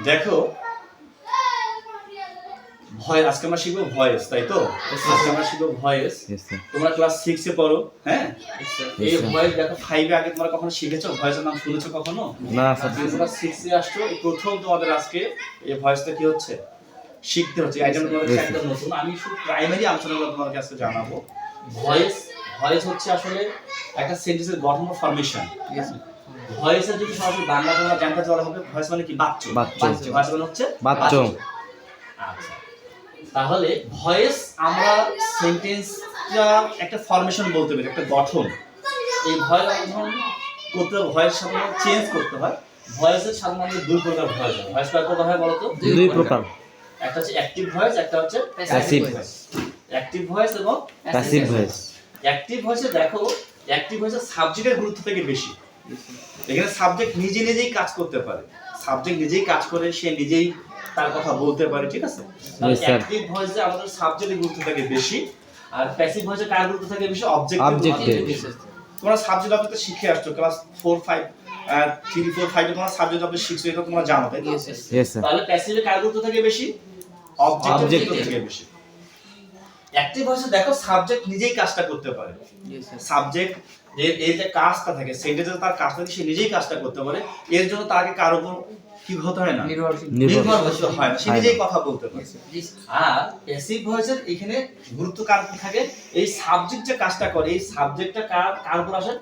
দেখো ভয়েস, আজকে আমরা শিখবো ভয়েস, তাই তো? আজকে আমরা শিখবো ভয়েস। তোমরা ক্লাস 6 এ পড়ো, হ্যাঁ? এই ভয়েস দেখো 5 এ আগে তোমরা কখনো শিখেছো? ভয়েসের নাম শুনেছো কখনো? না স্যার। তোমরা 6 এ আসছো, এই প্রথম তোমাদের আজকে এই ভয়েসটা কি হচ্ছে শিখতে হচ্ছে। এই আইটেম তোমাদের একটা নতুন, আমি শুধু প্রাইমারি আলোচনাগুলো তোমাদেরকে আজকে জানাবো। ভয়েস ভয়েস হচ্ছে আসলে একটা সেন্টেন্সের গঠন ও ফরমেশন। ভয়েসের যদি সরাসরি বাংলা তোমরা জানতে চাও হবে ভয়েস মানে কি? বাচ্চা। ভয়েস মানে হচ্ছে বাচ্চা। আচ্ছা, তাহলে ভয়েস আমরা সেন্টেন্সটা একটা ফরমেশন বলতে পারি, একটা গঠন। এই ভয়েস গঠন করতে ভয়েস সাধারণত চেঞ্জ করতে হয়। ভয়েসের সাধারণত দুই প্রকার ভয়েস হয়। ভয়েস কয় প্রকার হয় বলো তো? দুই প্রকার। একটা হচ্ছে অ্যাক্টিভ ভয়েস, একটা হচ্ছে প্যাসিভ ভয়েস। অ্যাক্টিভ ভয়েস এবং প্যাসিভ ভয়েস। অ্যাক্টিভ ভয়েসে দেখো, অ্যাক্টিভ ভয়েসে সাবজেক্টের গুরুত্ব থেকে বেশি। এখানে সাবজেক্ট নিজে নিজেই কাজ করতে পারে, সাবজেক্ট নিজেই কাজ করে, সে নিজেই তার কথা বলতে পারে, ঠিক আছে? অ্যাক্টিভ ভয়েসে আমাদের সাবজেক্টের গুরুত্ব থাকে বেশি, আর প্যাসিভ ভয়েসে কার গুরুত্ব থাকে বেশি? অবজেক্টের। তোমরা সাবজেক্ট অবজেক্ট শিখে আসছো ক্লাস 4 5 3 4 5 এ তোমরা সাবজেক্ট অবজেক্ট শিখছো, এটা তোমরা জানো, তাই তো? তাহলে প্যাসিভে কার গুরুত্ব থাকে বেশি? অবজেক্টের গুরুত্ব থাকে বেশি। অ্যাক্টিভ ভয়েসে দেখো সাবজেক্ট নিজেই কাজটা করতে পারে। সাবজেক্ট এই যে কাজটা থাকে, সেন্টেন্সে তার কাজটা সে নিজেই কাজটা করতে পারে, এর জন্য তাকে কারো উপর কি হতে হয় না, নির্ভরশীল হয় না, সে নিজেই কথা বলতে পারে। আর প্যাসিভ ভয়েসের এখানে গুরুত্ব কার উপর থাকে? এই সাবজেক্ট যে কাজটা করে, এই সাবজেক্টটা কার উপর আসে?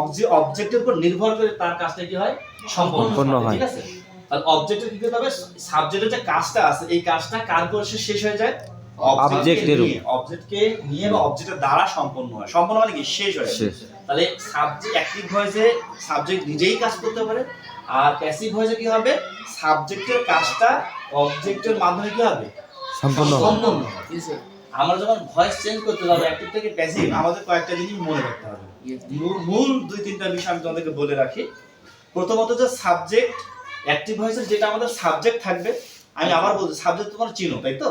অবজেক্টের উপর নির্ভর করে তার কাজটা কি হয়? সম্পন্ন হয়, ঠিক আছে? তাহলে অবজেক্টের কি করতে হবে? সাবজেক্টের যে কাজটা আছে, এই কাজটা কার উপর শেষ হয়ে যায়? অবজেক্টকে নিয়ে বা অবজেক্টের দ্বারা সম্পন্ন হয়। সম্পন্ন মানে কি? শেষ হয়। তাহলে সাবজেক্ট অ্যাক্টিভ ভয়েসে সাবজেক্ট নিজেই কাজ করতে পারে, আর প্যাসিভ ভয়েসে কি হবে? সাবজেক্টের কাজটা অবজেক্টের মাধ্যমে কি হবে? সম্পন্ন হবে। আমরা যখন ভয়েস চেঞ্জ করতে যাবো অ্যাক্টিভ থেকে প্যাসিভ, আমাদের কয়েকটা জিনিস মনে রাখতে হবে। মূল 2-3টা বিষয় আমি তোমাদেরকে বলে রাখি। প্রথমত যে সাবজেক্ট, অ্যাক্টিভ ভয়েসের যেটা আমাদের সাবজেক্ট থাকবে, আমি আবার বলছি সাবজেক্ট তোমরা চিনো, তাই তো?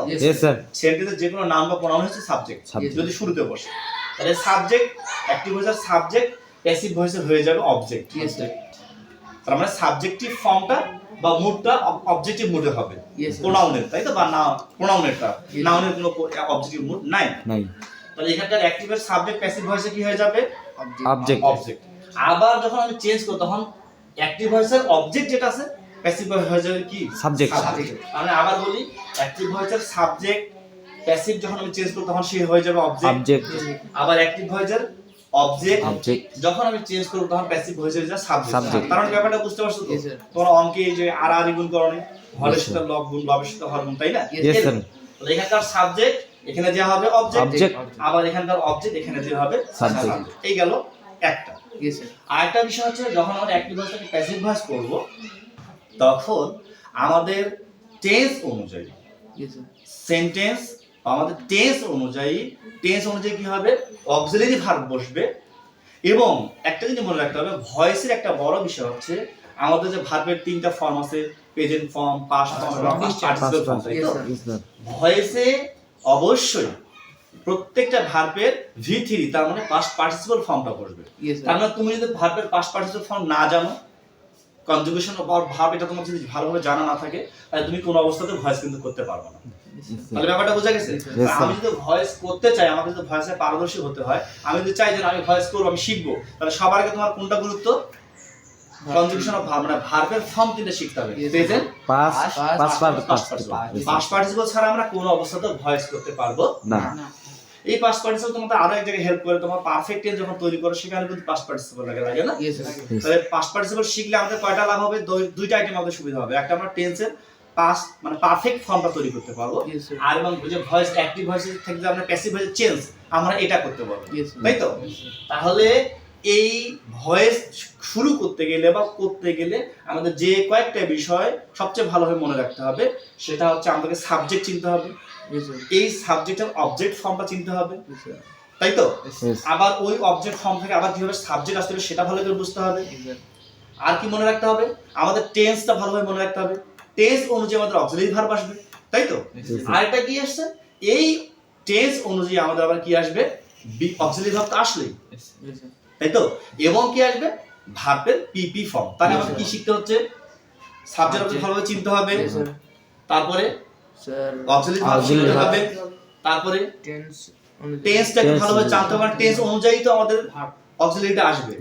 সেন্টেন্সের যে কোনো নাম বা প্রোনাউন হচ্ছে সাবজেক্ট, যদি শুরুতে বসে। তাহলে সাবজেক্ট, অ্যাক্টিভ ভয়েসের সাবজেক্ট, প্যাসিভ ভয়েসের হয়ে যাবে অবজেক্ট। তার মানে সাবজেক্টিভ ফর্মটা বা মুডটা অবজেক্টিভ মুডে হবে প্রোনাউনের, তাই তো? বা না, প্রোনাউনেরটা, নাউনের কোনো অবজেক্টিভ মুড নাই। তাহলে এখানকার অ্যাক্টিভের সাবজেক্ট, প্যাসিভ ভয়েসে কি হয়ে যাবে? অবজেক্ট। আবার যখন আমি চেঞ্জ করব তখন অ্যাক্টিভ ভয়েসের অবজেক্ট যেটা আছে, প্যাসিভ হয়ে যাবে কি? সাবজেক্ট। আমি আবার বলি, অ্যাক্টিভ ভয়েসের সাবজেক্ট, প্যাসিভ যখন আমি চেঞ্জ করব তখন সে হয়ে যাবে অবজেক্ট। আবার অ্যাক্টিভ ভয়েসের অবজেক্ট যখন আমি চেঞ্জ করব তখন প্যাসিভ হয়ে যাবে সাবজেক্ট। কারণ ব্যাপারটা বুঝতে পারছো তো? তোমরা অঙ্কে এই যে আর আর গুণ করনি, হরের সাথে লব গুণ, লবের সাথে হর গুণ, তাই না? তাহলে এখানকার সাবজেক্ট এখানে যে হবে অবজেক্ট, আবার এখানকার অবজেক্ট এখানে যে হবে সাবজেক্ট। এই গেল একটা। আরেকটা বিষয় হচ্ছে যখন আমরা অ্যাক্টিভ ভয়েস থেকে প্যাসিভ ভয়েস করব তখন আমাদের টেন্স অনুযায়ী সেন্টেন্স, আমাদের টেন্স অনুযায়ী কি হবে? অক্সিলারি ভার্ব বসবে। এবং একটা জিনিস মনে রাখতে হবে, ভয়েসের একটা বড় বিষয় হচ্ছে আমাদের যে ভার্বের 3টা ফর্ম আছে, প্রেজেন্ট ফর্ম, পাস্ট ফর্ম এবং পার্টিসিপল ফর্ম, তাই তো? ভয়েসে অবশ্যই প্রত্যেকটা ভার্বের V3, তার মানে পাস্ট পার্টিসিপল ফর্মটা বসবে। তার মানে তুমি যদি ভার্বের পাস্ট পার্টিসিপল ফর্ম না জানো, কনজুগেশন অফ ভার্ব এটা তোমার যদি ভালোভাবে জানা না থাকে, তাহলে তুমি কোনো অবস্থাতে ভয়েস কিন্তু করতে পারবে না। তাহলে ব্যাপারটা বোঝা গেছে? আমি যদি ভয়েস করতে চাই, আমাকে যদি ভয়েসে পারদর্শী হতে হয়, আমি যদি চাই যে আমি ভয়েস করব, আমি শিখবো, তাহলে সবার আগে তোমার কোনটা গুরুত্ব? কনজুগেশন অফ ভার্ব, মানে ভার্বের ফর্ম তিনটা শিখতে হবে। প্রেজেন্ট, পাস্ট পার্টিসিপল ছাড়া আমরা কোনো অবস্থাতে ভয়েস করতে পারবো না। এই পাস্ট পার্টিসিপল তোমাদের আরো এক জায়গায় হেল্প করে, তোমার পারফেক্ট টেন্স যখন তৈরি করো সেখানে কিন্তু পাস্ট পার্টিসিপল লাগে না? তাহলে পাস্ট পার্টিসিপল শিখলে আমাদের কয়টা লাভ হবে? দুইটা আইটেম আমাদের সুবিধা হবে। একটা আমরা টেন্সের পাস্ট মানে পারফেক্ট ফর্মটা তৈরি করতে পারবো, আর এবং যে ভয়েস অ্যাক্টিভ ভয়েস থেকে যে আমরা প্যাসিভ ভয়েস চেঞ্জ আমরা এটা করতে পারবো, তাই তো? তাহলে এই ভয়েস শুরু করতে গেলে বা করতে গেলে আমাদের যে কয়েকটা বিষয় সবচেয়ে ভালোভাবে মনে রাখতে হবে, সেটা হচ্ছে আমাদেরকে সাবজেক্ট চিনতে হবে, এই সাবজেক্টের অবজেক্ট ফর্মটা চিনতে হবে, তাই তো? আবার ওই অবজেক্ট ফর্ম থেকে আবার কিভাবে সাবজেক্ট আসবে সেটা ভালো করে বুঝতে হবে। আর কি মনে রাখতে হবে? আমাদের টেন্সটা ভালোভাবে মনে রাখতে হবে, টেন্স অনুযায়ী আমাদের অক্সিলারি ভার্ব আসবে, তাই তো? আর এটা কি আসছে? এই টেন্স অনুযায়ী আমাদের আবার কি আসবে? অক্সিলারি ভার্বটা আসলেই, তাই তো? এবং কি আসবে? ভার্বের পিপি ফর্ম। তাহলে আমাদের কি শিখতে হচ্ছে? সাবজেক্ট ভালোভাবে চিনতে হবে, তারপরে স্যার অক্সিলারি ভার্ব চিনতে হবে, তারপরে টেন্সটাকে ভালোভাবে জানতে হবে, টেন্স অনুযায়ী তো আমাদের অক্সিলারিটা আসবে।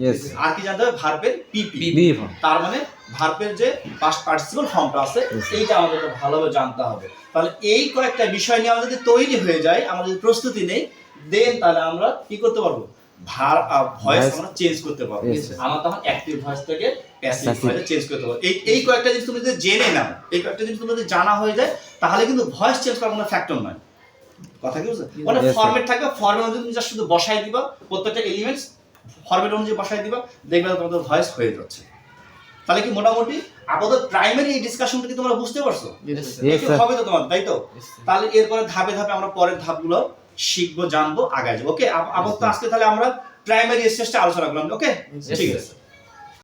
আর কি জানতে হবে? ভার্বের পিপি, তার মানে ভার্বের যে পাস্ট পার্টিসিপল ফর্মটা আছে এইটা আমাদের ভালোভাবে জানতে হবে। তাহলে এই কয়েকটা বিষয় নিয়ে আমরা যদি তৈরি হয়ে যায়, আমরা যদি প্রস্তুতি নেই, দেন তাহলে আমরা কি করতে পারবো? ভয়েস আমরা চেঞ্জ করতে পারবো। আমরা তখন অ্যাক্টিভ ভয়েস থেকে প্যাসিভ ভয়েসে চেঞ্জ করতে পারবো। এই কয়েকটা জিনিস তুমি যদি জেনে নাও, এই কয়েকটা জিনিস তুমি যদি জানা হয়ে যায়, তাহলে কিন্তু ভয়েস চেঞ্জ করার কোনো ফ্যাক্টর নয়। কথা কি বুঝছো? মানে ফরম্যাট থাকবে, ফরম্যাট অনুযায়ী তুমি জাস্ট শুধু বসাই দিবা, প্রত্যেকটা এলিমেন্টস ফরম্যাট অনুযায়ী বসাই দিবা, দেখবে তোমাদের ভয়েস হয়ে যাচ্ছে। তাহলে কি মোটামুটি আপাতত প্রাইমারি এই ডিসকাশনটা কি তোমরা বুঝতে পারছো? হবে তো তোমার, তাই তো? তাহলে এরপরে ধাপে ধাপে আমরা পরের ধাপগুলো শিখবো, জানবো, আগায় যাবো। ওকে, আপাতত আজকে তাহলে আমরা প্রাইমারি স্টেজটা আলোচনা করলাম। ওকে, ঠিক আছে।